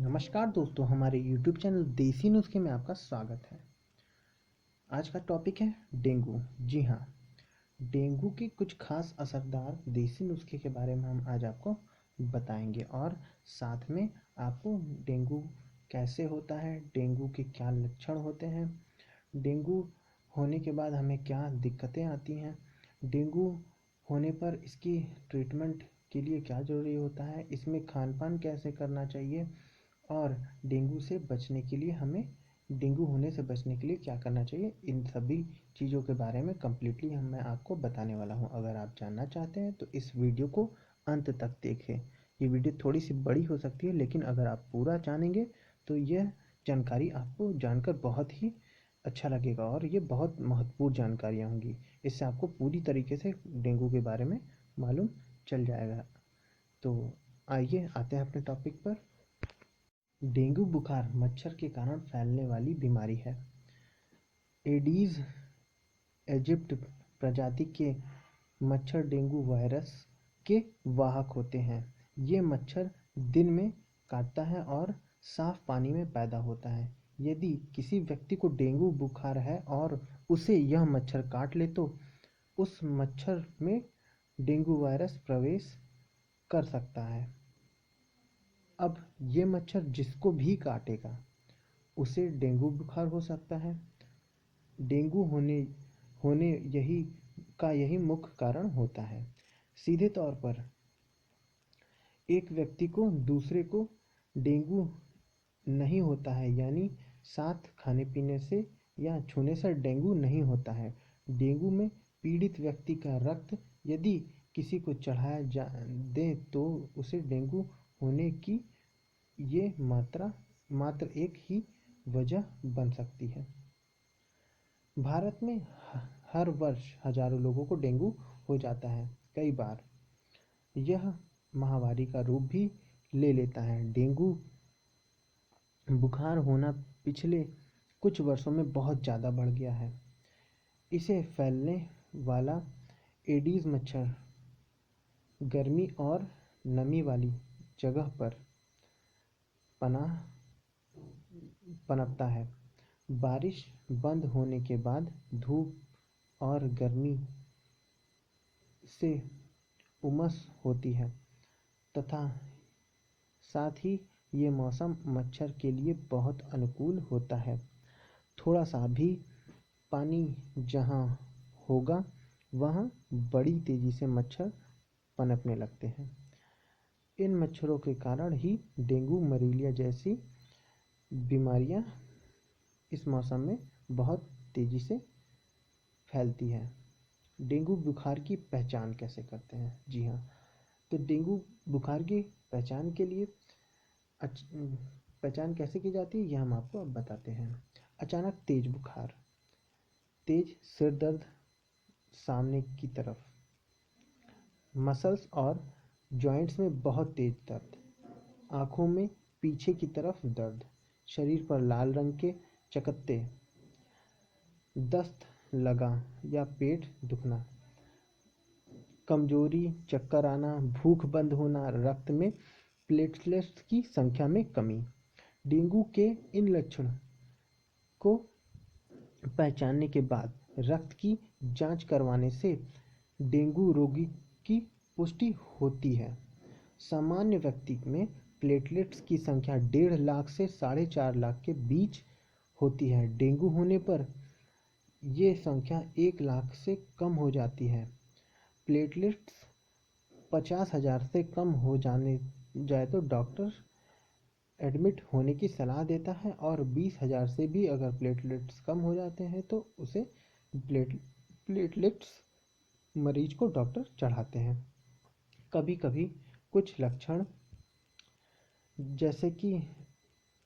नमस्कार दोस्तों, हमारे YouTube चैनल देसी नुस्खे में आपका स्वागत है। आज का टॉपिक है डेंगू। जी हाँ, डेंगू के कुछ खास असरदार देसी नुस्खे के बारे में हम आज आपको बताएंगे और साथ में आपको डेंगू कैसे होता है, डेंगू के क्या लक्षण होते हैं, डेंगू होने के बाद हमें क्या दिक्कतें आती हैं, डेंगू होने पर इसकी ट्रीटमेंट के लिए क्या ज़रूरी होता है, इसमें खान पान कैसे करना चाहिए और डेंगू से बचने के लिए हमें डेंगू होने से बचने के लिए क्या करना चाहिए, इन सभी चीज़ों के बारे में कम्प्लीटली मैं आपको बताने वाला हूँ। अगर आप जानना चाहते हैं तो इस वीडियो को अंत तक देखें। ये वीडियो थोड़ी सी बड़ी हो सकती है, लेकिन अगर आप पूरा जानेंगे तो यह जानकारी आपको जानकर बहुत ही अच्छा लगेगा और ये बहुत महत्वपूर्ण जानकारियाँ होंगी। इससे आपको पूरी तरीके से डेंगू के बारे में मालूम चल जाएगा। तो आइए आते हैं अपने टॉपिक पर। डेंगू बुखार मच्छर के कारण फैलने वाली बीमारी है। एडीज एजिप्ट प्रजाति के मच्छर डेंगू वायरस के वाहक होते हैं। ये मच्छर दिन में काटता है और साफ पानी में पैदा होता है। यदि किसी व्यक्ति को डेंगू बुखार है और उसे यह मच्छर काट ले तो उस मच्छर में डेंगू वायरस प्रवेश कर सकता है। अब ये मच्छर जिसको भी काटेगा उसे डेंगू बुखार हो सकता है। डेंगू होने होने यही मुख्य कारण होता है। सीधे तौर पर एक व्यक्ति को दूसरे को डेंगू नहीं होता है, यानी साथ खाने पीने से या छूने से डेंगू नहीं होता है। डेंगू में पीड़ित व्यक्ति का रक्त यदि किसी को चढ़ाया दें तो उसे डेंगू होने की ये मात्र एक ही वजह बन सकती है। भारत में हर वर्ष हजारों लोगों को डेंगू हो जाता है। कई बार यह महामारी का रूप भी ले लेता है। डेंगू बुखार होना पिछले कुछ वर्षों में बहुत ज़्यादा बढ़ गया है। इसे फैलने वाला एडीज मच्छर गर्मी और नमी वाली जगह पर पनपता है। बारिश बंद होने के बाद धूप और गर्मी से उमस होती है तथा साथ ही ये मौसम मच्छर के लिए बहुत अनुकूल होता है। थोड़ा सा भी पानी जहाँ होगा वहाँ बड़ी तेज़ी से मच्छर पनपने लगते हैं। इन मच्छरों के कारण ही डेंगू मलेरिया जैसी बीमारियाँ इस मौसम में बहुत तेज़ी से फैलती है। डेंगू बुखार की पहचान कैसे करते हैं? जी हाँ, तो डेंगू बुखार की पहचान के लिए पहचान कैसे की जाती है, यह हम आपको अब बताते हैं। अचानक तेज बुखार, तेज सिर दर्द सामने की तरफ, मसल्स और जॉइंट्स में बहुत तेज दर्द, आँखों में पीछे की तरफ दर्द, शरीर पर लाल रंग के चकत्ते, दस्त लगा या पेट दुखना, कमजोरी, चक्कर आना, भूख बंद होना, रक्त में प्लेटलेट्स की संख्या में कमी। डेंगू के इन लक्षण को पहचानने के बाद रक्त की जांच करवाने से डेंगू रोगी की पुष्टि होती है। सामान्य व्यक्ति में प्लेटलेट्स की संख्या 1.5 लाख से 4.5 लाख के बीच होती है। डेंगू होने पर ये संख्या 1 लाख से कम हो जाती है। प्लेटलेट्स 50,000 से कम हो जाए तो डॉक्टर एडमिट होने की सलाह देता है और 20,000 से भी अगर प्लेटलेट्स कम हो जाते हैं तो उसे प्लेटलेट्स मरीज को डॉक्टर चढ़ाते हैं। कभी कभी कुछ लक्षण जैसे कि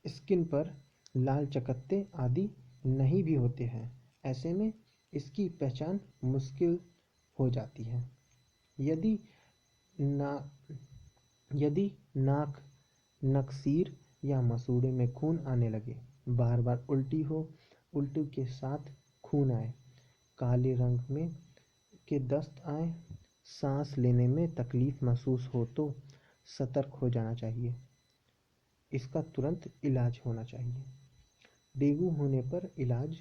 स्किन पर लाल चकत्ते आदि नहीं भी होते हैं। ऐसे में इसकी पहचान मुश्किल हो जाती है। यदि नाक, नकसीर या मसूड़े में खून आने लगे, बार बार उल्टी हो, उल्टी के साथ खून आए, काले रंग में के दस्त आए, सांस लेने में तकलीफ महसूस हो तो सतर्क हो जाना चाहिए। इसका तुरंत इलाज होना चाहिए। डेंगू होने पर इलाज,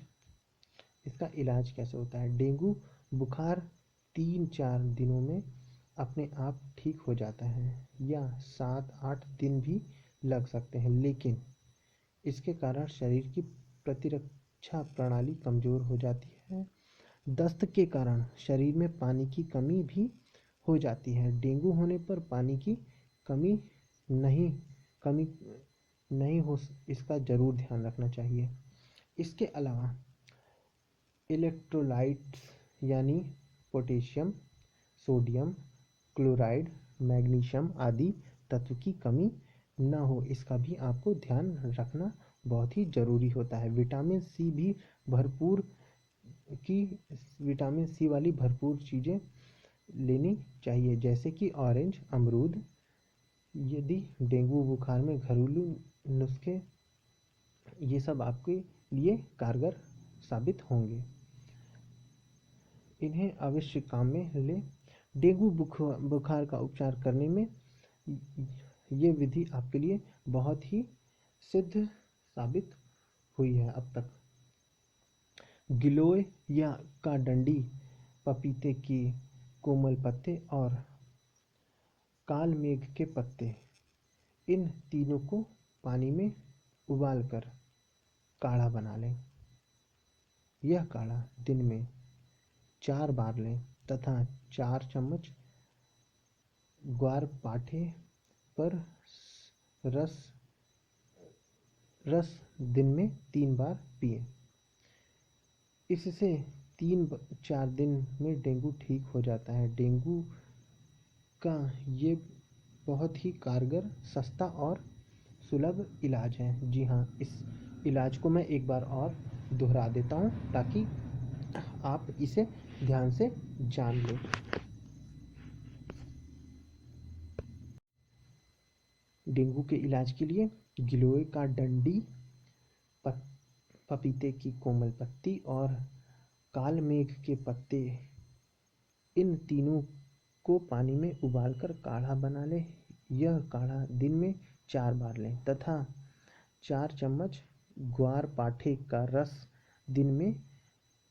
इसका इलाज कैसे होता है? डेंगू बुखार 3-4 दिनों में अपने आप ठीक हो जाता है या 7-8 दिन भी लग सकते हैं, लेकिन इसके कारण शरीर की प्रतिरक्षा प्रणाली कमज़ोर हो जाती है। दस्त के कारण शरीर में पानी की कमी भी हो जाती है। डेंगू होने पर पानी की कमी नहीं कमी नहीं हो, इसका ज़रूर ध्यान रखना चाहिए। इसके अलावा इलेक्ट्रोलाइट्स यानी पोटेशियम, सोडियम क्लोराइड, मैग्नीशियम आदि तत्व की कमी ना हो, इसका भी आपको ध्यान रखना बहुत ही ज़रूरी होता है। विटामिन सी भी भरपूर की विटामिन सी वाली भरपूर चीज़ें लेनी चाहिए, जैसे कि ऑरेंज, अमरूद। यदि डेंगू बुखार में घरेलू नुस्खे, ये सब आपके लिए कारगर साबित होंगे, इन्हें अवश्य काम में लें। डेंगू बुखार का उपचार करने में ये विधि आपके लिए बहुत ही सिद्ध साबित हुई है अब तक। गिलोय या का डंडी, पपीते की कोमल पत्ते और काल मेघ के पत्ते, इन तीनों को पानी में उबालकर काढ़ा बना लें। यह काढ़ा दिन में 4 बार लें तथा 4 चम्मच ग्वार पाठे पर रस रस दिन में 3 बार पिएं। इससे 3-4 दिन में डेंगू ठीक हो जाता है। डेंगू का ये बहुत ही कारगर, सस्ता और सुलभ इलाज है। जी हाँ, इस इलाज को मैं एक बार और दोहरा देता हूँ ताकि आप इसे ध्यान से जान लें। डेंगू के इलाज के लिए गिलोय का डंडी, पपीते की कोमल पत्ती और काल मेघ के पत्ते, इन तीनों को पानी में उबालकर काढ़ा बना लें। यह काढ़ा दिन में 4 बार लें तथा 4 चम्मच ग्वार पाठे का रस दिन में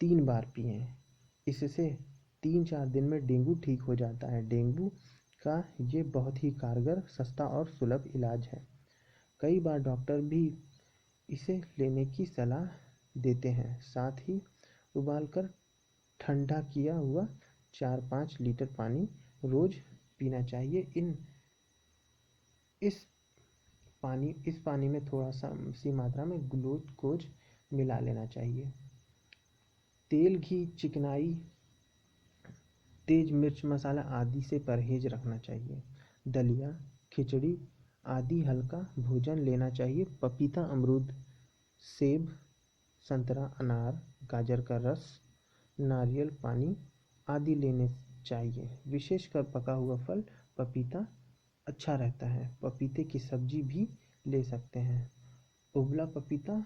3 बार पिएं। इससे 3-4 दिन में डेंगू ठीक हो जाता है। डेंगू का ये बहुत ही कारगर, सस्ता और सुलभ इलाज है। कई बार डॉक्टर भी इसे लेने की सलाह देते हैं। साथ ही उबालकर ठंडा किया हुआ 4-5 लीटर पानी रोज पीना चाहिए। इस पानी में थोड़ा सी मात्रा में ग्लूकोज मिला लेना चाहिए। तेल, घी, चिकनाई, तेज मिर्च मसाला आदि से परहेज रखना चाहिए। दलिया, खिचड़ी आदि हल्का भोजन लेना चाहिए। पपीता, अमरूद, सेब, संतरा, अनार, गाजर का रस, नारियल पानी आदि लेने चाहिए। विशेषकर पका हुआ फल पपीता अच्छा रहता है। पपीते की सब्जी भी ले सकते हैं। उबला पपीता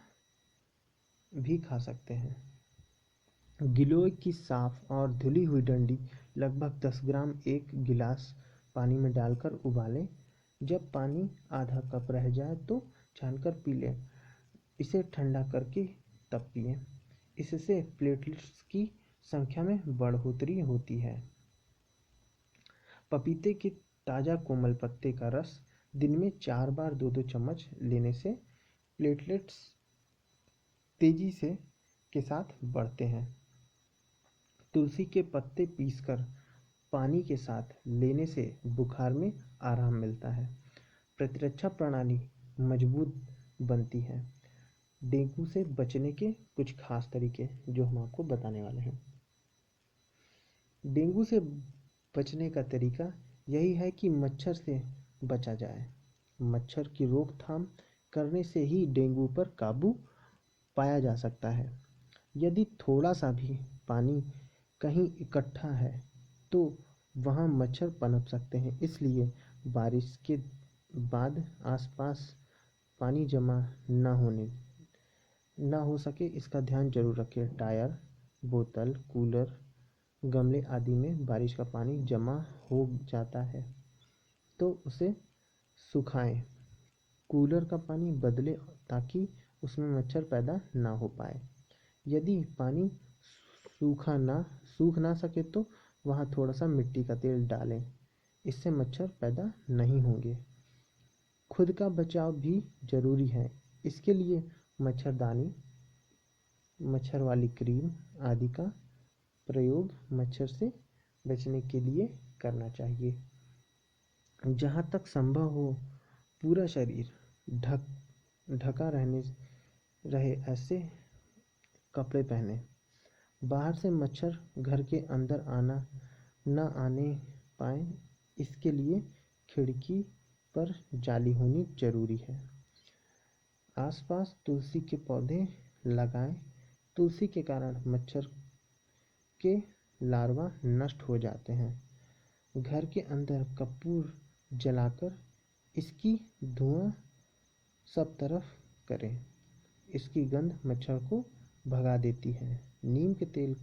भी खा सकते हैं। गिलोय की साफ और धुली हुई डंडी लगभग 10 ग्राम 1 गिलास पानी में डालकर उबालें। जब पानी आधा कप रह जाए तो छानकर पी लें। इसे ठंडा करके तब पिएं। इससे प्लेटलेट्स की संख्या में बढ़ोतरी होती है। पपीते के ताज़ा कोमल पत्ते का रस दिन में 4 बार 2-2 चम्मच लेने से प्लेटलेट्स तेजी से के साथ बढ़ते हैं। तुलसी के पत्ते पीसकर पानी के साथ लेने से बुखार में आराम मिलता है। प्रतिरक्षा प्रणाली मजबूत बनती है। डेंगू से बचने के कुछ खास तरीके जो हम आपको बताने वाले हैं। डेंगू से बचने का तरीका यही है कि मच्छर से बचा जाए। मच्छर की रोकथाम करने से ही डेंगू पर काबू पाया जा सकता है। यदि थोड़ा सा भी पानी कहीं इकट्ठा है तो वहाँ मच्छर पनप सकते हैं, इसलिए बारिश के बाद आसपास पानी जमा ना हो सके, इसका ध्यान जरूर रखें। टायर, बोतल, कूलर, गमले आदि में बारिश का पानी जमा हो जाता है तो उसे सुखाएं। कूलर का पानी बदले ताकि उसमें मच्छर पैदा ना हो पाए। यदि पानी सूख ना सके तो वहाँ थोड़ा सा मिट्टी का तेल डालें, इससे मच्छर पैदा नहीं होंगे। खुद का बचाव भी ज़रूरी है, इसके लिए मच्छरदानी, मच्छर वाली क्रीम आदि का प्रयोग मच्छर से बचने के लिए करना चाहिए। जहाँ तक संभव हो पूरा शरीर ढका रहे ऐसे कपड़े पहने। बाहर से मच्छर घर के अंदर न आने पाए, इसके लिए खिड़की पर जाली होनी जरूरी है। आसपास तुलसी के पौधे लगाएं। तुलसी के कारण मच्छर के लार्वा नष्ट हो जाते हैं। घर के अंदर कपूर जलाकर इसकी धुआं सब तरफ करें, इसकी गंध मच्छर को भगा देती है। नीम के तेल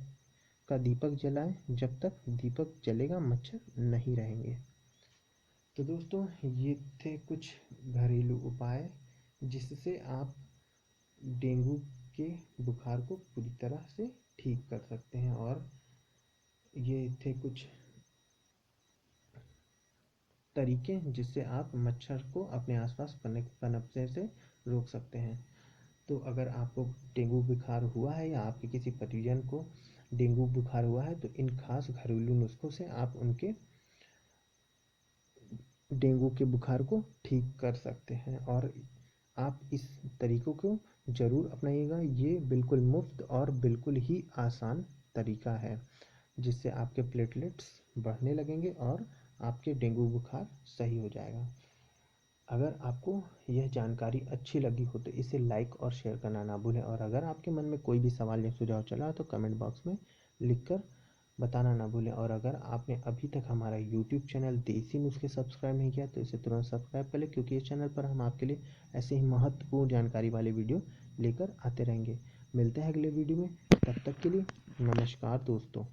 का दीपक जलाएं, जब तक दीपक जलेगा मच्छर नहीं रहेंगे। तो दोस्तों, ये थे कुछ घरेलू उपाय जिससे आप डेंगू के बुखार को पूरी तरह से ठीक कर सकते हैं। और ये थे कुछ तरीके जिससे आप मच्छर को अपने आसपास पनपने से रोक सकते हैं। तो अगर आपको डेंगू बुखार हुआ है या आपके किसी परिजन को डेंगू बुखार हुआ है तो इन खास घरेलू नुस्खों से आप उनके डेंगू के बुखार को ठीक कर सकते हैं। और आप इस तरीकों को ज़रूर अपनाइएगा। ये बिल्कुल मुफ्त और बिल्कुल ही आसान तरीका है जिससे आपके प्लेटलेट्स बढ़ने लगेंगे और आपके डेंगू बुखार सही हो जाएगा। अगर आपको यह जानकारी अच्छी लगी हो तो इसे लाइक और शेयर करना ना भूलें। और अगर आपके मन में कोई भी सवाल या सुझाव चला तो कमेंट बॉक्स में लिखकर बताना ना भूलें। और अगर आपने अभी तक हमारा यूट्यूब चैनल देसी नुस्खे सब्सक्राइब नहीं किया तो इसे तुरंत सब्सक्राइब कर लें, क्योंकि इस चैनल पर हम आपके लिए ऐसे ही महत्वपूर्ण जानकारी वाले वीडियो लेकर आते रहेंगे। मिलते हैं अगले वीडियो में, तब तक के लिए नमस्कार दोस्तों।